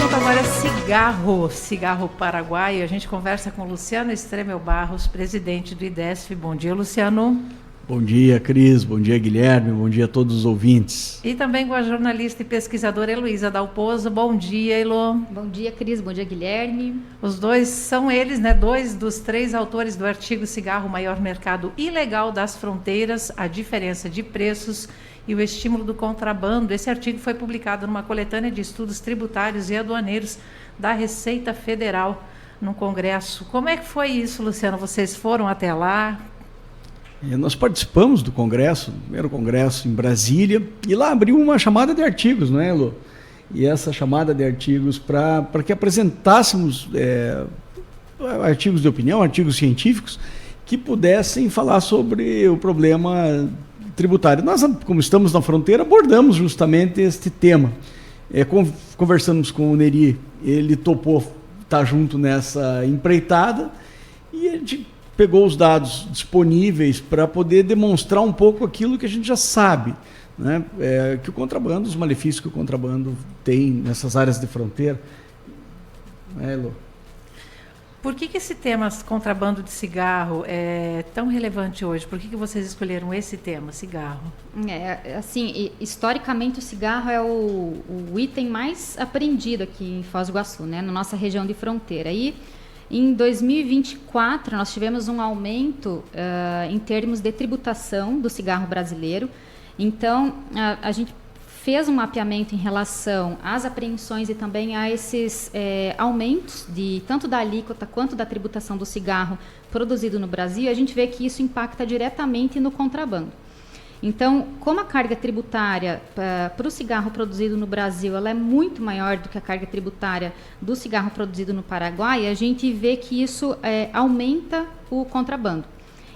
assunto agora é cigarro paraguaio. A gente conversa com Luciano Stremel Barros, presidente do IDESF. Bom dia, Luciano. Bom dia, Cris. Bom dia, Guilherme. Bom dia a todos os ouvintes. E também com a jornalista e pesquisadora Heloísa Dalpozo. Bom dia, Elo. Bom dia, Cris. Bom dia, Guilherme. Os dois são eles, né? Dois dos três autores do artigo Cigarro, o maior mercado ilegal das fronteiras, a diferença de preços e o estímulo do contrabando. Esse artigo foi publicado numa coletânea de estudos tributários e aduaneiros da Receita Federal no Congresso. Como é que foi isso, Luciano? Vocês foram até lá? Nós participamos do Congresso, do primeiro Congresso em Brasília, e lá abriu uma chamada de artigos, não é, Lu? E essa chamada de artigos para que apresentássemos artigos de opinião, artigos científicos, que pudessem falar sobre o problema tributário. Nós, como estamos na fronteira, abordamos justamente este tema. Conversamos com o Neri, ele topou estar junto nessa empreitada, e a gente pegou os dados disponíveis para poder demonstrar um pouco aquilo que a gente já sabe, né? Que o contrabando, os malefícios que o contrabando tem nessas áreas de fronteira. Elo? Por que esse tema, contrabando de cigarro, é tão relevante hoje? Por que vocês escolheram esse tema, cigarro? Assim, historicamente o cigarro é o item mais apreendido aqui em Foz do Iguaçu, né? Na nossa região de fronteira. E em 2024, nós tivemos um aumento em termos de tributação do cigarro brasileiro. Então, a gente fez um mapeamento em relação às apreensões e também a esses aumentos, tanto da alíquota quanto da tributação do cigarro produzido no Brasil. A gente vê que isso impacta diretamente no contrabando. Então, como a carga tributária para o cigarro produzido no Brasil ela é muito maior do que a carga tributária do cigarro produzido no Paraguai, a gente vê que isso aumenta o contrabando.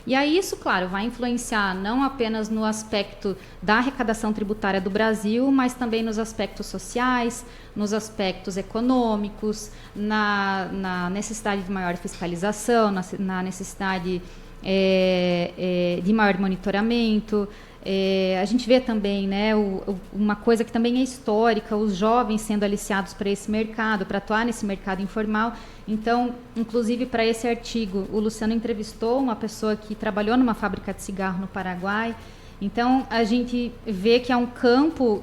E aí isso, claro, vai influenciar não apenas no aspecto da arrecadação tributária do Brasil, mas também nos aspectos sociais, nos aspectos econômicos, na necessidade de maior fiscalização, na necessidade de maior monitoramento. A gente vê também, né, uma coisa que também é histórica, os jovens sendo aliciados para esse mercado, para atuar nesse mercado informal. Então, inclusive para esse artigo, o Luciano entrevistou uma pessoa que trabalhou numa fábrica de cigarro no Paraguai. Então, a gente vê que é um campo,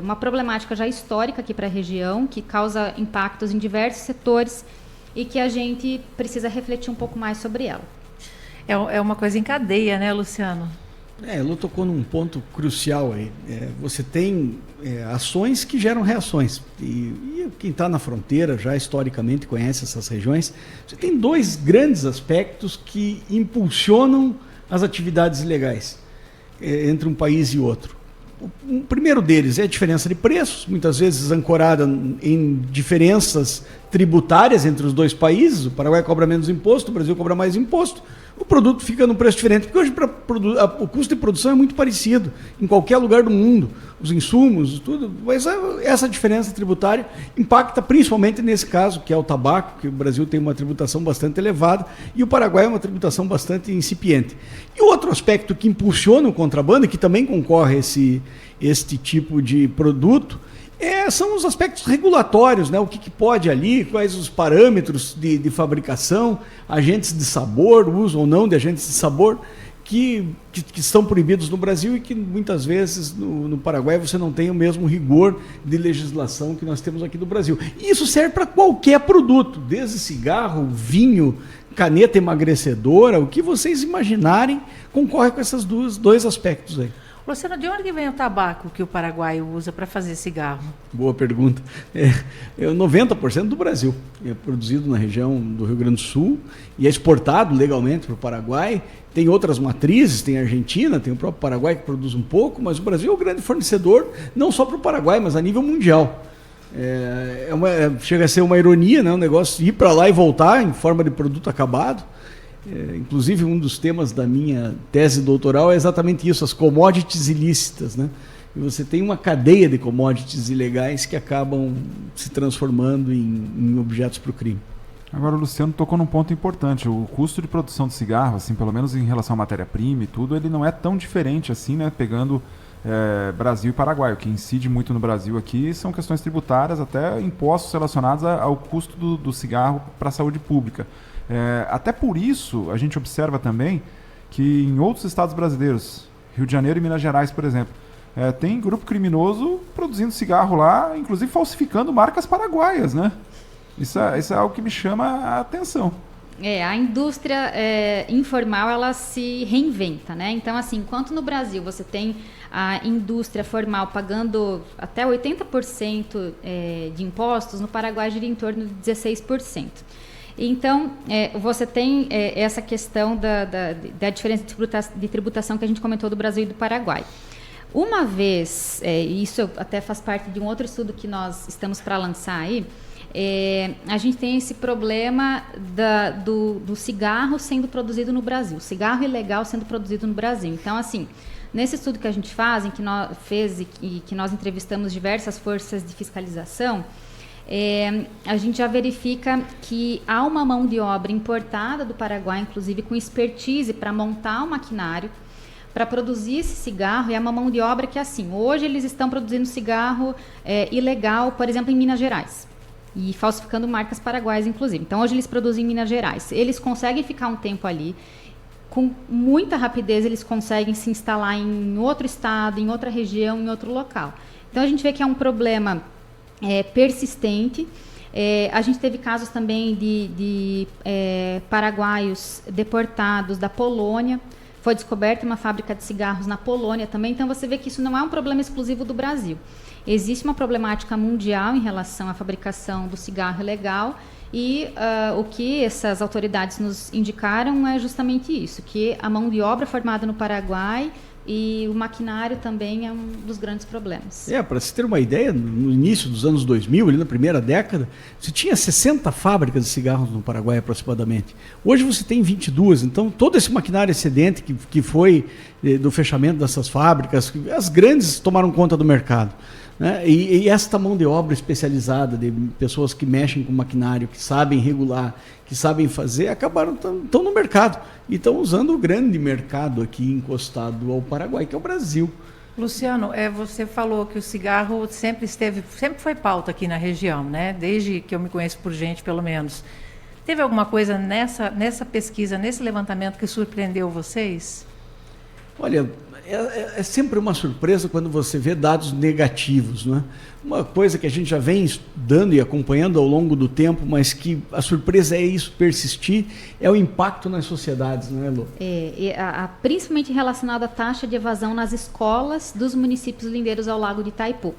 uma problemática já histórica aqui para a região, que causa impactos em diversos setores e que a gente precisa refletir um pouco mais sobre ela. É uma coisa em cadeia, né, Luciano? Ela tocou num ponto crucial aí. Você tem ações que geram reações. E quem está na fronteira já historicamente conhece essas regiões. Você tem dois grandes aspectos que impulsionam as atividades ilegais entre um país e outro. O primeiro deles é a diferença de preços, muitas vezes ancorada em diferenças tributárias entre os dois países. O Paraguai cobra menos imposto, o Brasil cobra mais imposto. O produto fica num preço diferente, porque hoje o custo de produção é muito parecido em qualquer lugar do mundo, os insumos, tudo, mas essa diferença tributária impacta principalmente nesse caso, que é o tabaco, que o Brasil tem uma tributação bastante elevada e o Paraguai é uma tributação bastante incipiente. E o outro aspecto que impulsiona o contrabando, e que também concorre a este tipo de produto, são os aspectos regulatórios, né? O que pode ali, quais os parâmetros de fabricação, agentes de sabor, uso ou não de agentes de sabor, que estão proibidos no Brasil e que muitas vezes no Paraguai você não tem o mesmo rigor de legislação que nós temos aqui no Brasil. E isso serve para qualquer produto, desde cigarro, vinho, caneta emagrecedora, o que vocês imaginarem, concorre com esses dois aspectos aí. Luciano, de onde vem o tabaco que o Paraguai usa para fazer cigarro? Boa pergunta. 90% do Brasil é produzido na região do Rio Grande do Sul e é exportado legalmente para o Paraguai. Tem outras matrizes, tem a Argentina, tem o próprio Paraguai que produz um pouco, mas o Brasil é o grande fornecedor, não só para o Paraguai, mas a nível mundial. Chega a ser uma ironia, né? Um negócio ir para lá e voltar em forma de produto acabado. Inclusive, um dos temas da minha tese doutoral é exatamente isso, as commodities ilícitas, né? E você tem uma cadeia de commodities ilegais que acabam se transformando em objetos para o crime. Agora, o Luciano tocou num ponto importante. O custo de produção de cigarro, assim, pelo menos em relação à matéria-prima e tudo, ele não é tão diferente assim, né? Pegando Brasil e Paraguai. O que incide muito no Brasil aqui são questões tributárias, até impostos relacionados ao custo do cigarro para a saúde pública. Até por isso, a gente observa também que em outros estados brasileiros, Rio de Janeiro e Minas Gerais, por exemplo, tem grupo criminoso produzindo cigarro lá, inclusive falsificando marcas paraguaias, né? Isso é algo que me chama a atenção. A indústria informal, ela se reinventa, né? Então, assim, enquanto no Brasil você tem a indústria formal pagando até 80% de impostos, no Paraguai gira em torno de 16%. Então, você tem essa questão da diferença de tributação que a gente comentou do Brasil e do Paraguai. Uma vez, isso até faz parte de um outro estudo que nós estamos para lançar aí, a gente tem esse problema do cigarro sendo produzido no Brasil, cigarro ilegal sendo produzido no Brasil. Então, assim, nesse estudo que a gente faz e que nós entrevistamos diversas forças de fiscalização, a gente já verifica que há uma mão de obra importada do Paraguai, inclusive com expertise para montar o maquinário, para produzir esse cigarro, e é uma mão de obra que, assim, hoje eles estão produzindo cigarro ilegal, por exemplo, em Minas Gerais. E falsificando marcas paraguaias, inclusive. Então, hoje eles produzem em Minas Gerais. Eles conseguem ficar um tempo ali. Com muita rapidez, eles conseguem se instalar em outro estado, em outra região, em outro local. Então, a gente vê que é um problema persistente. A gente teve casos também de paraguaios deportados da Polônia. Foi descoberta uma fábrica de cigarros na Polônia também. Então, você vê que isso não é um problema exclusivo do Brasil. Existe uma problemática mundial em relação à fabricação do cigarro ilegal e o que essas autoridades nos indicaram é justamente isso, que a mão de obra formada no Paraguai e o maquinário também é um dos grandes problemas. Para se ter uma ideia, no início dos anos 2000, ali na primeira década, você tinha 60 fábricas de cigarros no Paraguai aproximadamente. Hoje você tem 22, então todo esse maquinário excedente que foi do fechamento dessas fábricas, as grandes tomaram conta do mercado. Né? E esta mão de obra especializada, de pessoas que mexem com maquinário, que sabem regular, que sabem fazer, acabaram estão no mercado e estão usando o grande mercado aqui encostado ao Paraguai, que é o Brasil. Luciano, você falou que o cigarro sempre foi pauta aqui na região, né? Desde que eu me conheço por gente, pelo menos. Teve alguma coisa nessa pesquisa, nesse levantamento que surpreendeu vocês? Olha, é sempre uma surpresa quando você vê dados negativos, né? Uma coisa que a gente já vem estudando e acompanhando ao longo do tempo, mas que a surpresa é isso persistir, é o impacto nas sociedades, não é, Lu? Principalmente relacionado à taxa de evasão nas escolas dos municípios lindeiros ao Lago de Itaipu.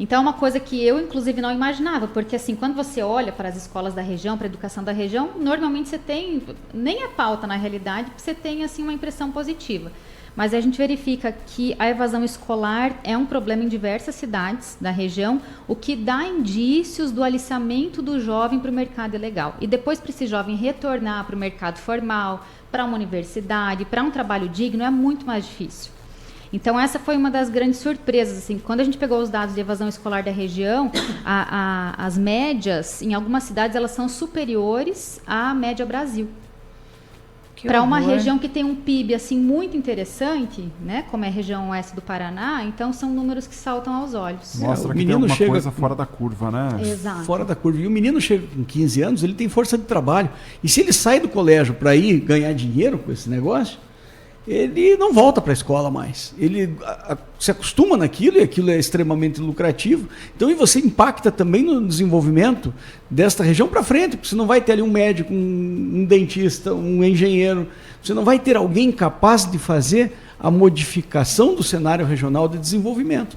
Então, é uma coisa que eu, inclusive, não imaginava, porque, assim, quando você olha para as escolas da região, para a educação da região, normalmente você tem, nem a pauta na realidade, você tem, assim, uma impressão positiva. Mas a gente verifica que a evasão escolar é um problema em diversas cidades da região, o que dá indícios do aliciamento do jovem para o mercado ilegal. E depois, para esse jovem retornar para o mercado formal, para uma universidade, para um trabalho digno, é muito mais difícil. Então, essa foi uma das grandes surpresas. Assim, quando a gente pegou os dados de evasão escolar da região, as médias, em algumas cidades, elas são superiores à média Brasil. Para uma região que tem um PIB assim, muito interessante, né, como é a região oeste do Paraná, então são números que saltam aos olhos. Mostra que tem alguma coisa fora da curva, né? Exato. Fora da curva. E o menino chega com 15 anos, ele tem força de trabalho. E se ele sai do colégio para ir ganhar dinheiro com esse negócio, ele não volta para a escola mais. Ele se acostuma naquilo e aquilo é extremamente lucrativo. Então, e você impacta também no desenvolvimento desta região para frente, porque você não vai ter ali um médico, um dentista, um engenheiro. Você não vai ter alguém capaz de fazer a modificação do cenário regional de desenvolvimento.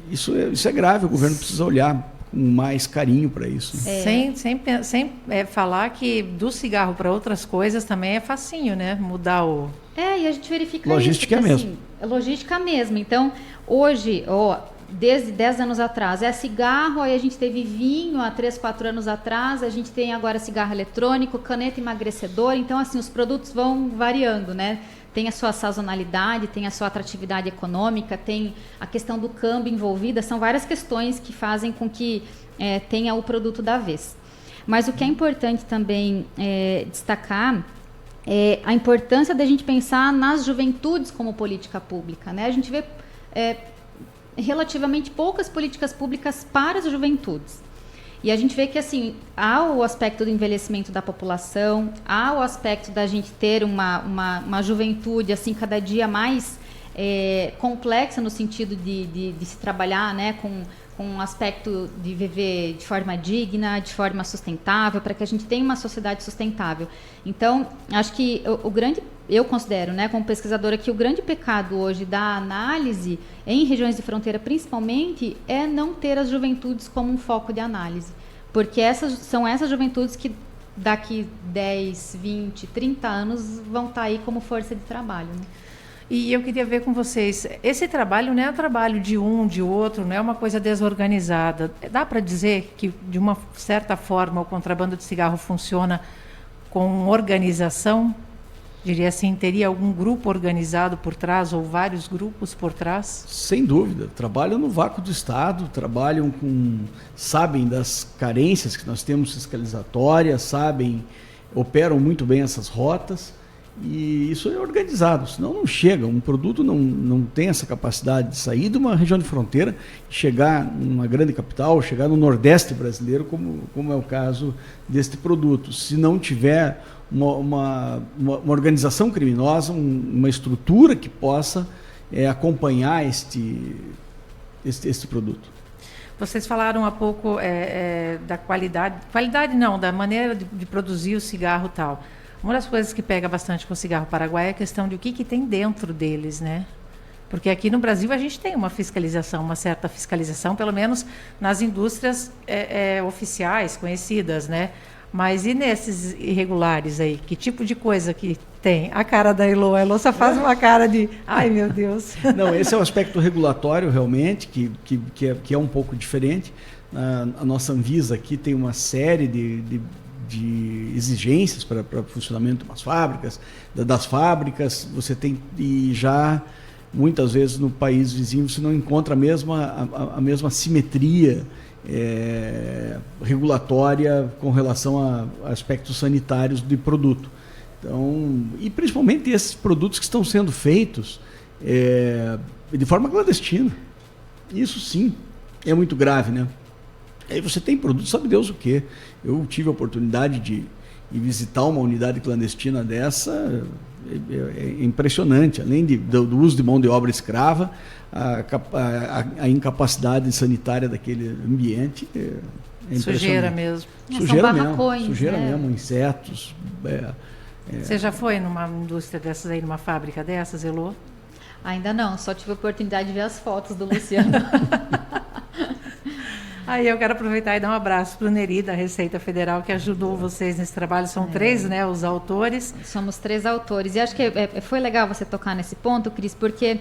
Isso é grave, o governo precisa olhar com mais carinho para isso. Sem falar que do cigarro para outras coisas também é facinho, né? Mudar o... E a gente verifica logística isso. Mesmo. Assim, é logística mesmo. Então, hoje, desde 10 anos atrás, é cigarro, aí a gente teve vinho há 3, 4 anos atrás, a gente tem agora cigarro eletrônico, caneta emagrecedora. Então, assim, os produtos vão variando, né? Tem a sua sazonalidade, tem a sua atratividade econômica, tem a questão do câmbio envolvida, são várias questões que fazem com que tenha o produto da vez. Mas o que é importante também destacar a importância da gente pensar nas juventudes como política pública, né? A gente vê relativamente poucas políticas públicas para as juventudes. E a gente vê que, assim, há o aspecto do envelhecimento da população, há o aspecto da gente ter uma juventude, assim, cada dia mais complexa no sentido de se trabalhar, né, com um aspecto de viver de forma digna, de forma sustentável, para que a gente tenha uma sociedade sustentável. Então, acho que eu considero, né, como pesquisadora, que o grande pecado hoje da análise em regiões de fronteira, principalmente, é não ter as juventudes como um foco de análise. Porque são essas juventudes que daqui 10, 20, 30 anos vão estar aí como força de trabalho, né? E eu queria ver com vocês, esse trabalho não é um trabalho de um, de outro, não é uma coisa desorganizada. Dá para dizer que, de uma certa forma, o contrabando de cigarro funciona com organização? Diria assim, teria algum grupo organizado por trás ou vários grupos por trás? Sem dúvida. Trabalham no vácuo do Estado, sabem das carências que nós temos fiscalizatórias, operam muito bem essas rotas. E isso é organizado, senão não chega. Um produto não tem essa capacidade de sair de uma região de fronteira, chegar numa grande capital, chegar no Nordeste brasileiro, como é o caso deste produto. Se não tiver uma organização criminosa, uma estrutura que possa acompanhar este produto. Vocês falaram há pouco da qualidade não, da maneira de produzir o cigarro e tal. Uma das coisas que pega bastante com o cigarro paraguaio é a questão de o que tem dentro deles, né? Porque aqui no Brasil a gente tem uma certa fiscalização, pelo menos nas indústrias oficiais, conhecidas, né? Mas e nesses irregulares aí? Que tipo de coisa que tem? A cara da Elo, a Elo só faz uma cara de, ai meu Deus. Não, esse é o aspecto regulatório realmente, que é um pouco diferente. A nossa Anvisa aqui tem uma série de exigências para o funcionamento das fábricas, você tem, e já muitas vezes no país vizinho você não encontra a mesma simetria regulatória com relação a aspectos sanitários de produto. Então, e principalmente esses produtos que estão sendo feitos de forma clandestina. Isso sim é muito grave, né? Aí você tem produto, sabe Deus o quê? Eu tive a oportunidade de visitar uma unidade clandestina dessa, é impressionante. Além do uso de mão de obra escrava, a incapacidade sanitária daquele ambiente é sujeira mesmo. Sujeira são barracões, sujeira né? mesmo, insetos. Você já foi numa indústria dessas aí, numa fábrica dessas, Elô? Ainda não, só tive a oportunidade de ver as fotos do Luciano. Aí eu quero aproveitar e dar um abraço para o Neri, da Receita Federal, que ajudou vocês nesse trabalho. São 3, né, os autores. Somos 3 autores. E acho que foi legal você tocar nesse ponto, Cris, porque,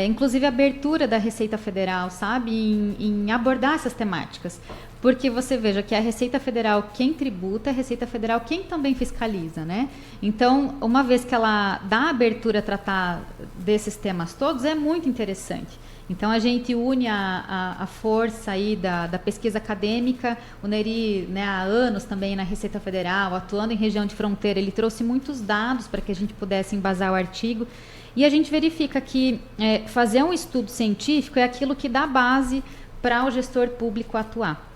inclusive, a abertura da Receita Federal, sabe, em abordar essas temáticas. Porque você veja que a Receita Federal quem tributa, a Receita Federal quem também fiscaliza, né? Então, uma vez que ela dá abertura a tratar desses temas todos, é muito interessante. Então, a gente une a força aí da pesquisa acadêmica. O Neri, né, há anos também na Receita Federal, atuando em região de fronteira, ele trouxe muitos dados para que a gente pudesse embasar o artigo. E a gente verifica que fazer um estudo científico é aquilo que dá base para o gestor público atuar.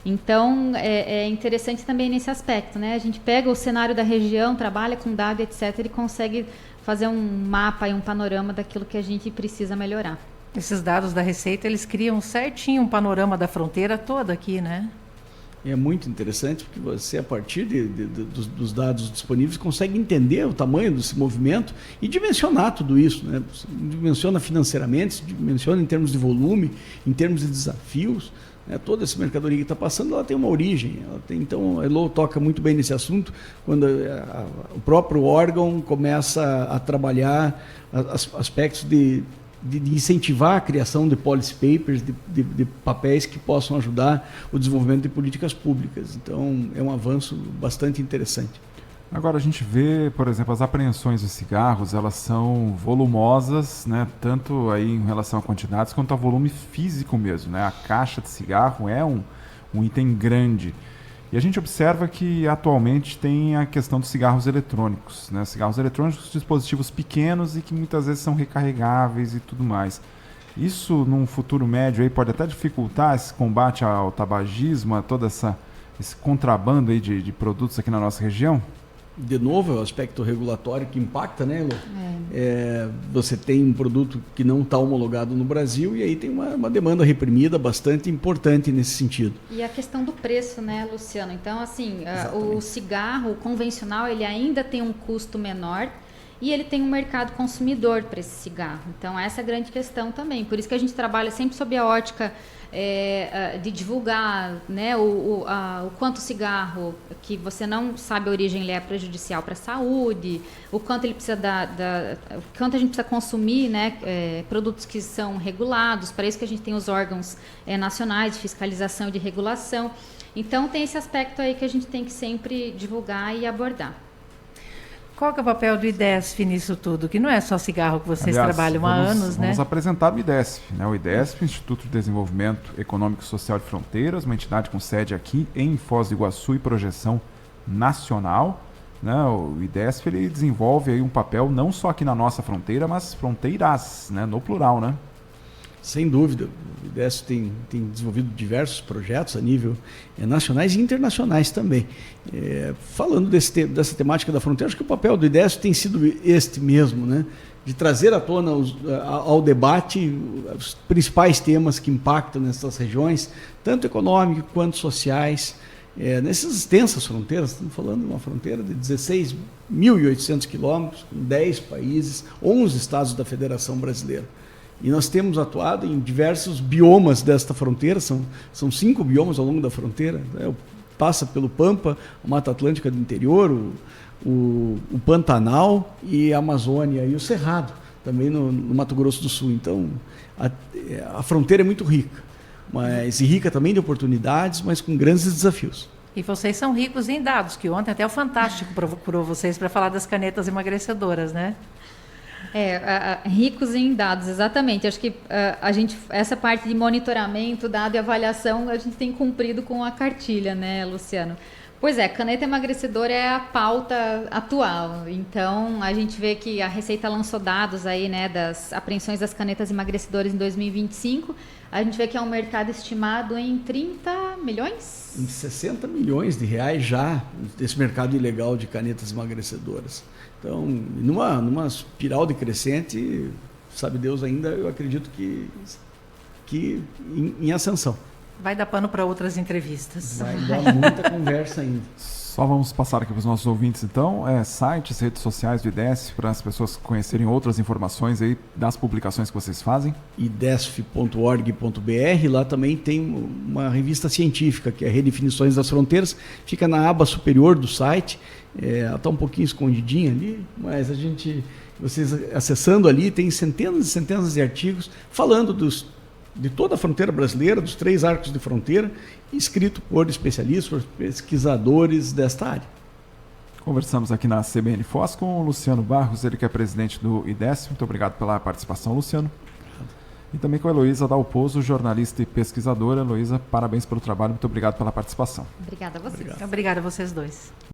Então, é interessante também nesse aspecto, né? A gente pega o cenário da região, trabalha com dado, etc., e consegue fazer um mapa e um panorama daquilo que a gente precisa melhorar. Esses dados da Receita, eles criam certinho um panorama da fronteira toda aqui, né? É muito interessante porque você, a partir dos dados disponíveis, consegue entender o tamanho desse movimento e dimensionar tudo isso, né? Você dimensiona financeiramente, dimensiona em termos de volume, em termos de desafios, né? Toda essa mercadoria que está passando, ela tem uma origem. Então, a Elo toca muito bem nesse assunto, quando o próprio órgão começa a trabalhar aspectos de incentivar a criação de policy papers, de papéis que possam ajudar o desenvolvimento de políticas públicas. Então, é um avanço bastante interessante. Agora, a gente vê, por exemplo, as apreensões de cigarros, elas são volumosas, né? Tanto aí em relação a quantidades, quanto a volume físico mesmo, né? A caixa de cigarro é um item grande. E a gente observa que atualmente tem a questão dos cigarros eletrônicos, né? Cigarros eletrônicos, dispositivos pequenos e que muitas vezes são recarregáveis e tudo mais. Isso, num futuro médio, aí, pode até dificultar esse combate ao tabagismo, a todo esse contrabando aí de produtos aqui na nossa região? De novo, é o aspecto regulatório que impacta, né, Elô? Você tem um produto que não está homologado no Brasil e aí tem uma demanda reprimida bastante importante nesse sentido. E a questão do preço, né, Luciano? Então, assim, o cigarro convencional, ele ainda tem um custo menor e ele tem um mercado consumidor para esse cigarro. Então, essa é a grande questão também. Por isso que a gente trabalha sempre sob a ótica de divulgar, né, o quanto o cigarro, que você não sabe a origem, ele é prejudicial para a saúde, o quanto ele precisa o quanto a gente precisa consumir, né, produtos que são regulados. Para isso que a gente tem os órgãos nacionais de fiscalização e de regulação. Então, tem esse aspecto aí que a gente tem que sempre divulgar e abordar. Qual que é o papel do IDESF nisso tudo? Que não é só cigarro que vocês trabalham há anos, né? Vamos apresentar o IDESF, né? O IDESF, Instituto de Desenvolvimento Econômico e Social de Fronteiras, uma entidade com sede aqui em Foz do Iguaçu e projeção nacional, né? O IDESF, ele desenvolve aí um papel não só aqui na nossa fronteira, mas fronteiras, né? No plural, né? Sem dúvida, o IDESF tem desenvolvido diversos projetos a nível nacionais e internacionais também. Falando dessa temática da fronteira, acho que o papel do IDESF tem sido este mesmo, né? De trazer à tona ao debate os principais temas que impactam nessas regiões, tanto econômicos quanto sociais. Nessas extensas fronteiras, estamos falando de uma fronteira de 16.800 quilômetros, com 10 países, 11 estados da Federação Brasileira. E nós temos atuado em diversos biomas desta fronteira, são 5 biomas ao longo da fronteira, né? Passa pelo Pampa, a Mata Atlântica do interior, o Pantanal e a Amazônia e o Cerrado, também no Mato Grosso do Sul. Então, a fronteira é muito rica, mas rica também de oportunidades, mas com grandes desafios. E vocês são ricos em dados, que ontem até o Fantástico procurou vocês para falar das canetas emagrecedoras, né? Ricos em dados, exatamente. Acho que essa parte de monitoramento, dado e avaliação, a gente tem cumprido com a cartilha, né, Luciano? Pois é, caneta emagrecedora é a pauta atual. Então, a gente vê que a Receita lançou dados aí, né, das apreensões das canetas emagrecedoras em 2025. A gente vê que é um mercado estimado em 30 milhões? Em 60 milhões de reais já, desse mercado ilegal de canetas emagrecedoras. Então, numa espiral decrescente, sabe Deus ainda, eu acredito que em ascensão. Vai dar pano para outras entrevistas. Vai dar muita conversa ainda. Só vamos passar aqui para os nossos ouvintes, então, sites, redes sociais do IDESF, para as pessoas conhecerem outras informações aí das publicações que vocês fazem. idesf.org.br, lá também tem uma revista científica, que é Redefinições das Fronteiras, fica na aba superior do site, ela está um pouquinho escondidinha ali, mas vocês acessando ali, tem centenas e centenas de artigos falando de toda a fronteira brasileira, dos 3 arcos de fronteira, escrito por especialistas, por pesquisadores desta área. Conversamos aqui na CBN Foz com o Luciano Barros, ele que é presidente do IDESF. Muito obrigado pela participação, Luciano. E também com a Heloísa Dalpozo, jornalista e pesquisadora. Heloísa, parabéns pelo trabalho, muito obrigado pela participação. Obrigada a vocês. Obrigada a vocês dois.